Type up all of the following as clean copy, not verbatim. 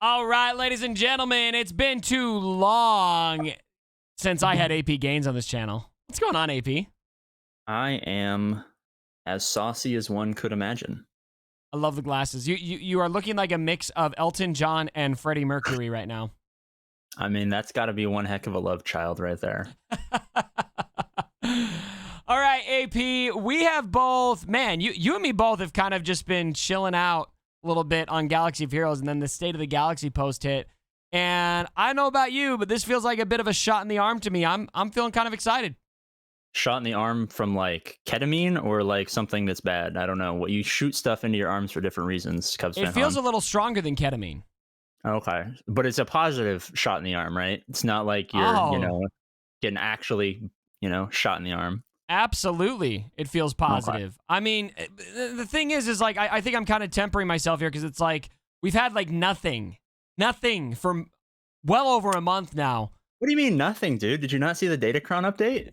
All right, ladies and gentlemen, it's been too long since I had AP Gains on this channel. What's going on, AP? I am as saucy as one could imagine. I love the glasses. You are looking like a mix of Elton John and Freddie Mercury right now. I mean, that's got to be one heck of a love child right there. All right, AP, we have both, man, you and me both have kind of just been chilling out a little bit on Galaxy of Heroes, and then the State of the Galaxy post hit. And I don't know about you, but this feels like a bit of a shot in the arm to me. I'm feeling kind of excited. Shot in the arm from like ketamine or like something that's bad. I don't know. What you shoot stuff into your arms for different reasons. Cubs It fan feels Han. a little stronger than ketamine. Okay, but it's a positive shot in the arm, right? It's not like you're getting actually shot in the arm. Absolutely, it feels positive. Okay. I mean, the thing is like I think I'm kind of tempering myself here because it's like we've had like nothing for well over a month now. What do you mean nothing, dude? Did you not see the Datacron update?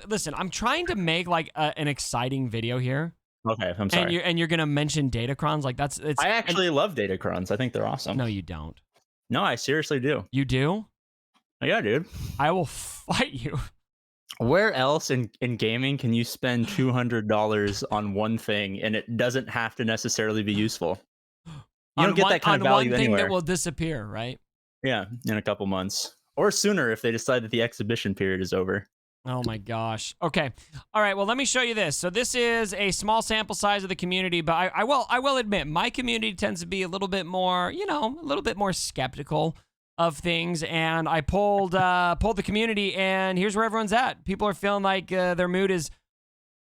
Listen, I'm trying to make like an exciting video here. Okay, I'm sorry. And you're gonna mention Datacrons like it's. I actually love Datacrons. I think they're awesome. No, you don't. No, I seriously do. You do? Yeah, dude. I will fight you. Where else in gaming can you spend $200 on one thing and it doesn't have to necessarily be useful? You don't get that kind of value one thing anywhere. that will disappear, right? Yeah, in a couple months. Or sooner if they decide that the exhibition period is over. Oh my gosh. Okay. All right. Well, let me show you this. So this is a small sample size of the community, but I will admit my community tends to be a little bit more, a little bit more skeptical of things. And I polled the community, and here's where everyone's at. People are feeling like their mood is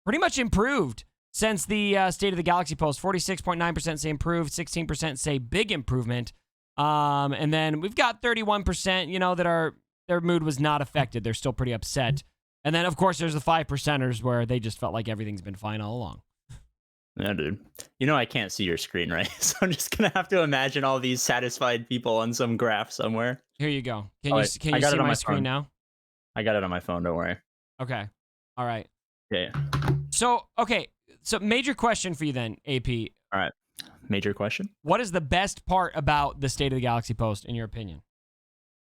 pretty much improved since the State of the Galaxy post. 46.9% say improved, 16% say big improvement. And then we've got 31%, that their mood was not affected. They're still pretty upset. And then, of course, there's the 5%ers where they just felt like everything's been fine all along. Yeah, dude. I can't see your screen, right? So I'm just going to have to imagine all these satisfied people on some graph somewhere. Here you go. Can you see my screen now? I got it on my phone. Don't worry. Okay. All right. Yeah. So major question for you then, AP. All right. Major question. What is the best part about the State of the Galaxy post, in your opinion?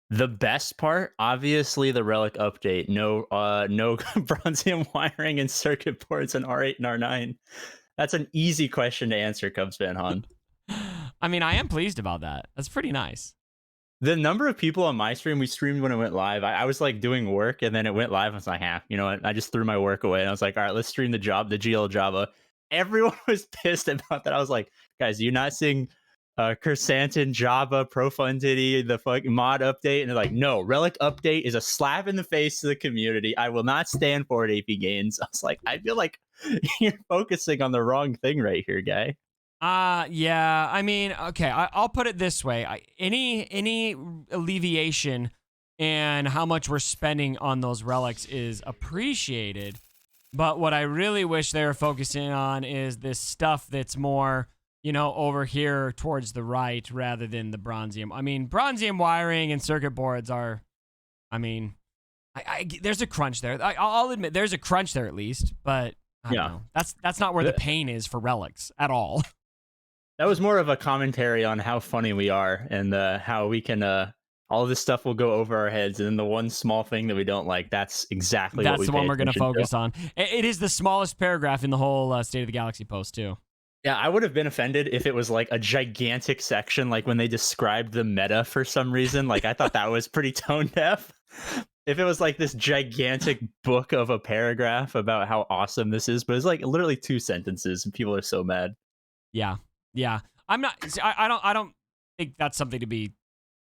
The best part, obviously, the Relic update. No bronzium wiring and circuit boards in R8 and R9. That's an easy question to answer, Cubs fan Han. I mean, I am pleased about that. That's pretty nice. The number of people on my stream, we streamed when it went live. I was like doing work, and then it went live. I was like, you know what? I just threw my work away, and I was like, all right, let's stream the GL Jabba. Everyone was pissed about that. I was like, guys, you not seeing Chrysanthemum, Jabba, Profundity, the fucking mod update? And they're like, no, Relic update is a slap in the face to the community. I will not stand for it, AP Gains. I was like, I feel like you're focusing on the wrong thing right here, guy. Yeah. I mean, okay, I'll put it this way. Any alleviation in how much we're spending on those relics is appreciated. But what I really wish they were focusing on is this stuff that's more, over here towards the right rather than the bronzium. I mean, bronzium wiring and circuit boards are, there's a crunch there. I'll admit there's a crunch there at least, but I don't know. That's not where the pain is for relics at all. That was more of a commentary on how funny we are and how we can, all of this stuff will go over our heads. And then the one small thing that we don't like, that's exactly what we That's the one we're going to focus on. It is the smallest paragraph in the whole State of the Galaxy post, too. Yeah, I would have been offended if it was like a gigantic section, like when they described the meta for some reason. Like, I thought that was pretty tone deaf. If it was like this gigantic book of a paragraph about how awesome this is, but it's like literally 2 sentences and people are so mad. Yeah. I'm not, I don't think that's something to be,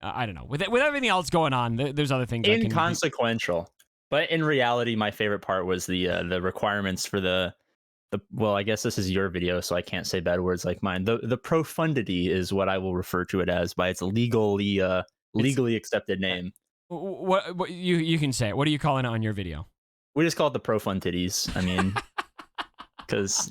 I don't know. With everything else going on, there's other things. Inconsequential. But in reality, my favorite part was the requirements for the well, I guess this is your video, so I can't say bad words like mine. The Profundity is what I will refer to it as by its legally accepted name. What you can say it. What are you calling it on your video? We just call it the Profundities. I mean, because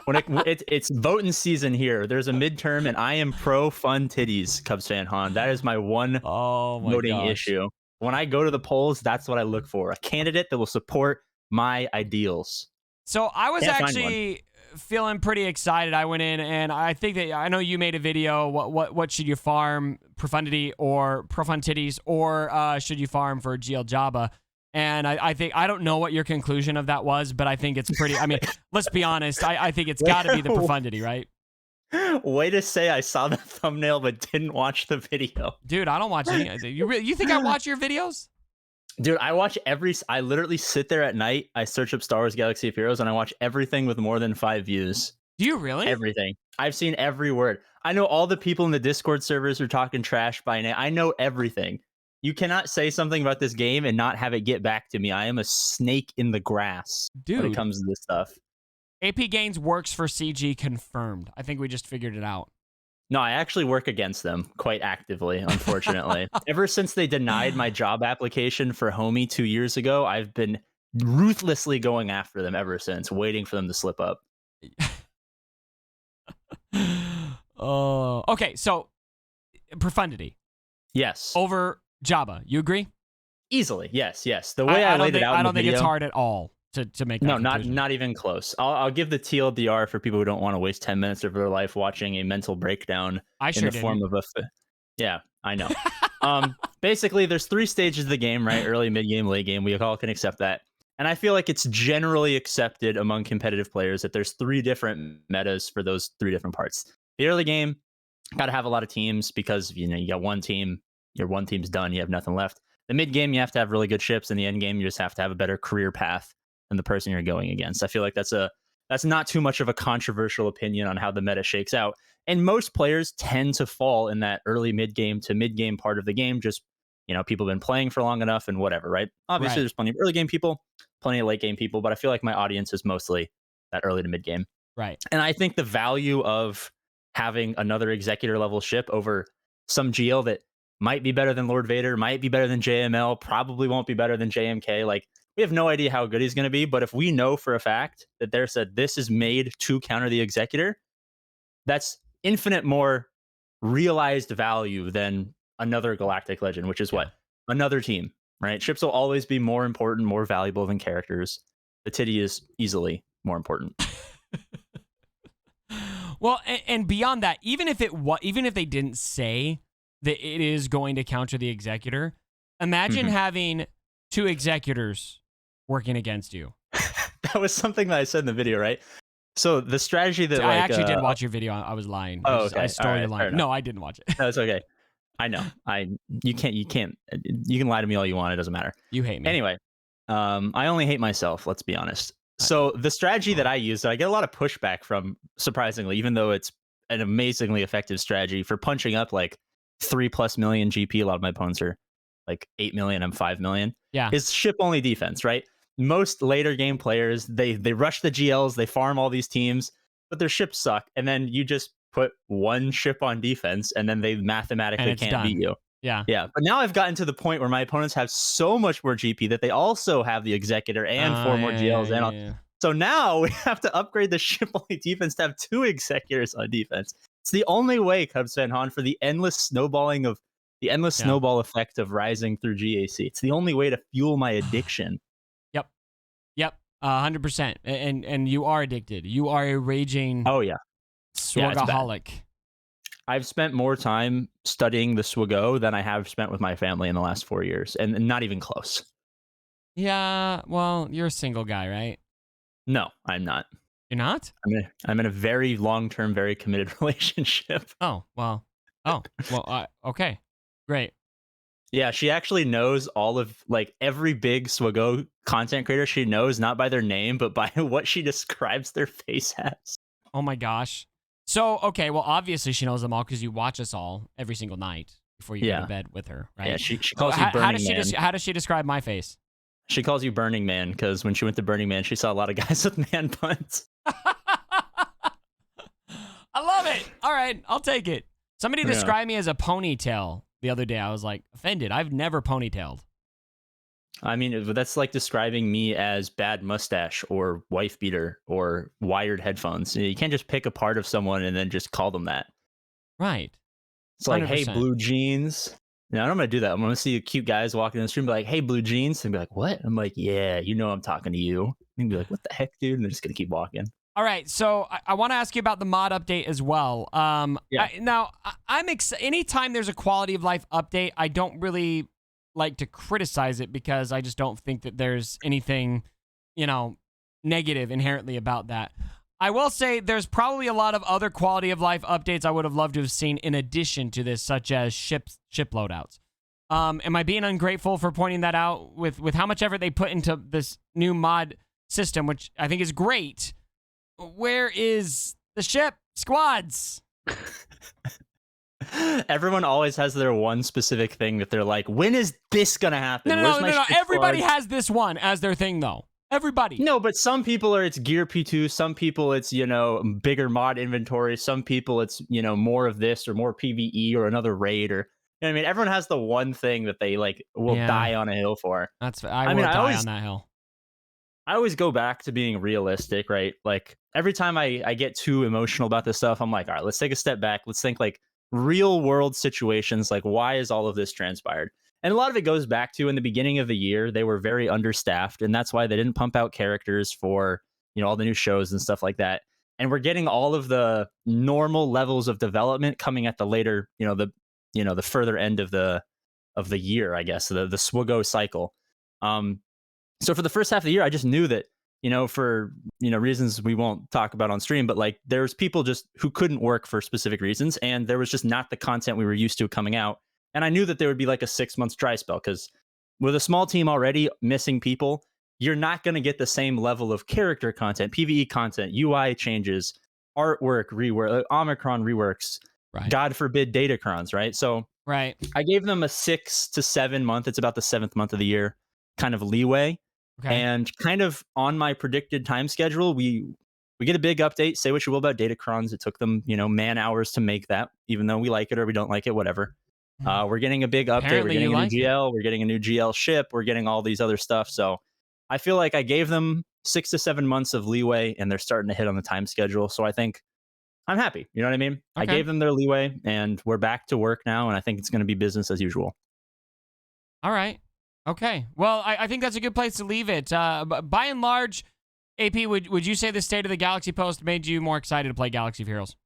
when it's voting season here, there's a midterm, and I am pro fun titties, Cubs fan Han. That is my one voting issue. When I go to the polls, that's what I look for: a candidate that will support my ideals. So I was actually feeling pretty excited. I went in and I think that I know you made a video. What should you farm, Profundity or Profundities, or should you farm for GL Jabba? And I think I don't know what your conclusion of that was, but I think it's pretty. I mean, let's be honest. I think it's got to be the Profundity, right? Way to say I saw the thumbnail but didn't watch the video. Dude, I don't watch any. You think I watch your videos? Dude, I literally sit there at night, I search up Star Wars Galaxy of Heroes, and I watch everything with more than 5 views. Do you really? Everything. I've seen every word. I know all the people in the Discord servers are talking trash by name. I know everything. You cannot say something about this game and not have it get back to me. I am a snake in the grass when it comes to this stuff. AP Gains works for CG confirmed. I think we just figured it out. No, I actually work against them quite actively, unfortunately. Ever since they denied my job application for Homie 2 years ago, I've been ruthlessly going after them ever since, waiting for them to slip up. Okay, so Profundity. Yes. Over Jabba. You agree? Easily. Yes. The way I laid it out I in the don't think video, it's hard at all to make that no, conclusion. not even close. I'll give the TLDR for people who don't want to waste 10 minutes of their life watching a mental breakdown in the form of a. Yeah, I know. Basically, there's 3 stages of the game, right? Early, mid game, late game. We all can accept that. And I feel like it's generally accepted among competitive players that there's 3 different metas for those 3 different parts. The early game, got to have a lot of teams because, you got one team, your one team's done, you have nothing left. The mid game, you have to have really good ships. In the end game, you just have to have a better career path than the person you're going against. I feel like that's not too much of a controversial opinion on how the meta shakes out. And most players tend to fall in that early mid game to mid game part of the game. Just, people have been playing for long enough and whatever, right? Obviously, There's plenty of early game people, plenty of late game people, but I feel like my audience is mostly that early to mid game. Right. And I think the value of having another executor level ship over some GL that might be better than Lord Vader, might be better than JML, probably won't be better than JMK. Like, we have no idea how good he's going to be, but if we know for a fact that they're said this is made to counter the executor, that's infinite more realized value than another galactic legend, which is what? Another team, right? Ships will always be more important, more valuable than characters. The titty is easily more important. Well, and beyond that, even if they didn't say that it is going to counter the executor, imagine having 2 executors working against you. That was something that I said in the video, right? So the strategy that I actually did watch your video. I was lying. I stole your line. No, I didn't watch it. No, it's okay. I know. You can lie to me all you want. It doesn't matter. You hate me. Anyway, I only hate myself. Let's be honest. So the strategy that I use, that I get a lot of pushback from, surprisingly, even though it's an amazingly effective strategy for punching up like 3+ million GP. A lot of my opponents are like 8 million. I'm 5 million. Yeah. Is ship only defense, right? Most later game players, they rush the GLs, they farm all these teams, but their ships suck. And then you just put one ship on defense and then they mathematically can't beat you. Yeah. But now I've gotten to the point where my opponents have so much more GP that they also have the executor and 4 more GLs. So now we have to upgrade the ship only defense to have 2 executors on defense. It's the only way, Cubs Fan Han, for the endless snowball effect of rising through GAC. It's the only way to fuel my addiction. Yep. 100%. And you are addicted. You are a raging SWGoholic. I've spent more time studying the SWGoH than I have spent with my family in the last 4 years, and not even close. Yeah, well, you're a single guy, right? No, I'm not. You're not? I'm in a very long-term, very committed relationship. Okay. Great. Yeah, she actually knows all of, like, every big SWGoH content creator. She knows not by their name, but by what she describes their face as. Oh my gosh. So, okay, well, obviously she knows them all because you watch us all every single night before you go to bed with her, right? Yeah, she calls you Burning Man. How does she describe my face? She calls you Burning Man because when she went to Burning Man, she saw a lot of guys with man buns. I love it. All right, I'll take it. Somebody described me as a ponytail the other day. I was like, offended. I've never ponytailed. I mean, that's like describing me as bad mustache or wife beater or wired headphones. You can't just pick a part of someone and then just call them that. Right. It's like, 100%. Hey, blue jeans. No, I'm going to do that. I'm going to see cute guys walking in the street and be like, hey, blue jeans. And be like, what? I'm like, yeah, I'm talking to you. And be like, what the heck, dude? And they're just going to keep walking. All right, so I want to ask you about the mod update as well. Yeah. Anytime there's a quality of life update, I don't really like to criticize it because I just don't think that there's anything, negative inherently about that. I will say there's probably a lot of other quality of life updates I would have loved to have seen in addition to this, such as ship loadouts. Am I being ungrateful for pointing that out with how much effort they put into this new mod system, which I think is great? Where is the ship squads? Everyone always has their one specific thing that they're like, when is this gonna happen? No. Everybody has this one as their thing, though. Everybody. No, but some people it's gear P2. Some people it's, bigger mod inventory. Some people it's, more of this or more PvE or another raid or, you know what I mean? Everyone has the one thing that they will die on a hill for. I will die on that hill. I always go back to being realistic, right? Like every time I get too emotional about this stuff, I'm like, all right, let's take a step back. Let's think like real world situations. Like, why is all of this transpired? And a lot of it goes back to in the beginning of the year, they were very understaffed. And that's why they didn't pump out characters for, all the new shows and stuff like that. And we're getting all of the normal levels of development coming at the later, the further end of the year, I guess, the SWGoH cycle. So for the first half of the year, I just knew that, for, reasons we won't talk about on stream, but like there's people just who couldn't work for specific reasons. And there was just not the content we were used to coming out. And I knew that there would be like a 6 month dry spell because with a small team already missing people, you're not going to get the same level of character content, PvE content, UI changes, artwork, rework, Omicron reworks, right. God forbid data crons, right? So right. I gave them a 6 to 7 month. It's about the 7th month of the year kind of leeway. Okay. And kind of on my predicted time schedule, we get a big update. Say what you will about data crons. It took them, man hours to make that, even though we like it or we don't like it, whatever. We're getting a big update. Apparently we're getting a like new GL. We're getting a new GL ship. We're getting all these other stuff. So I feel like I gave them 6 to 7 months of leeway and they're starting to hit on the time schedule. So I think I'm happy. You know what I mean? Okay. I gave them their leeway and we're back to work now. And I think it's going to be business as usual. All right. Okay. Well, I think that's a good place to leave it. By and large, AP, would you say the State of the Galaxy post made you more excited to play Galaxy of Heroes?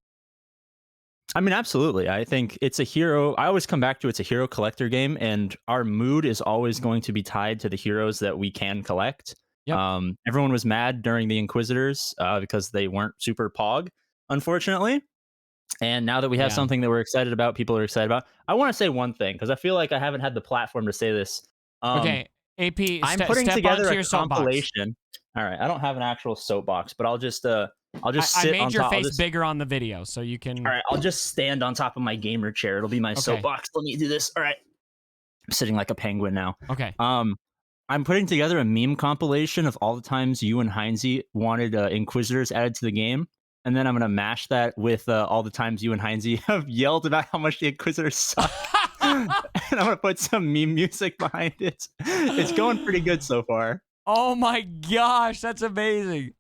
I mean, absolutely. I think it's a hero. I always come back to it's a hero collector game, and our mood is always going to be tied to the heroes that we can collect. Yep. Everyone was mad during the Inquisitors because they weren't super pog, unfortunately. And now that we have something that we're excited about, people are excited about. I want to say one thing because I feel like I haven't had the platform to say this. Okay, AP, I'm putting together a compilation. Soapbox. All right, I don't have an actual soapbox, but I'll just sit on top. I made your face bigger on the video, so you can. All right, I'll just stand on top of my gamer chair. It'll be my soapbox. Let me do this. All right, I'm sitting like a penguin now. Okay. I'm putting together a meme compilation of all the times you and Heinze wanted Inquisitors added to the game. And then I'm going to mash that with all the times you and Heinze have yelled about how much the Inquisitors suck. And I'm going to put some meme music behind it. It's going pretty good so far. Oh my gosh, that's amazing.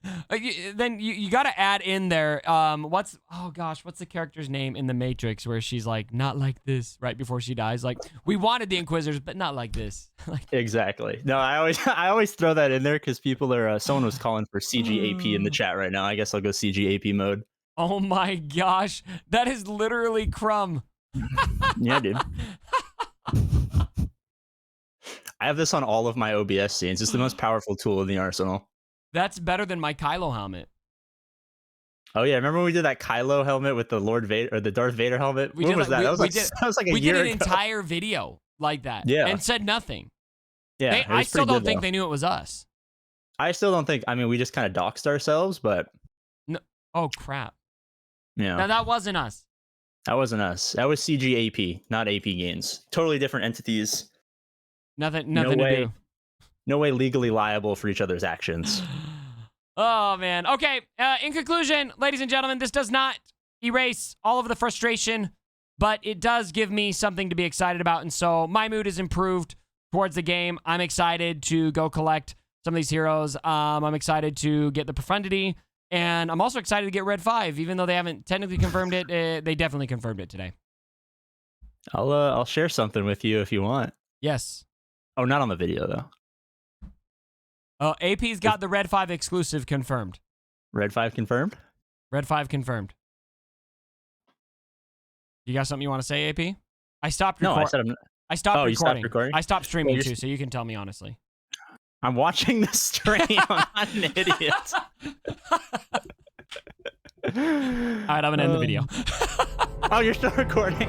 Then you got to add in there, what's the character's name in The Matrix where she's like, not like this, right before she dies? Like, we wanted the Inquisitors, but not like this. Exactly. No, I always throw that in there because people are, someone was calling for CGAP in the chat right now. I guess I'll go CGAP mode. Oh my gosh, that is literally Crumb. Yeah, dude. I have this on all of my OBS scenes. It's the most powerful tool in the arsenal. That's better than my Kylo helmet. Oh yeah, remember when we did that Kylo helmet with the Lord Vader or the Darth Vader helmet? What was that? That was like a year ago. We did an entire video like that. Yeah. And said nothing. Yeah. I still don't think they knew it was us. I still don't think. I mean, we just kind of doxed ourselves, but. No. Oh crap. Yeah. No, that wasn't us. That wasn't us. That was CGAP, not AP Gains. Totally different entities. Nothing to do. No way legally liable for each other's actions. Oh, man. Okay. In conclusion, ladies and gentlemen, this does not erase all of the frustration, but it does give me something to be excited about. And so my mood is improved towards the game. I'm excited to go collect some of these heroes. I'm excited to get the Profundity. And I'm also excited to get Red 5, even though they haven't technically confirmed it. They definitely confirmed it today. I'll share something with you if you want. Yes. Oh, not on the video, though. Oh, AP's got the Red 5 exclusive confirmed. Red 5 confirmed. Red 5 confirmed. You got something you want to say, AP? I stopped No, I recording. said I'm. I stopped Oh, you stopped recording. recording? I stopped streaming Well, too, so you can tell me honestly. I'm watching the stream. I'm not an idiot. All right, I'm gonna end the video. Oh, you're still recording.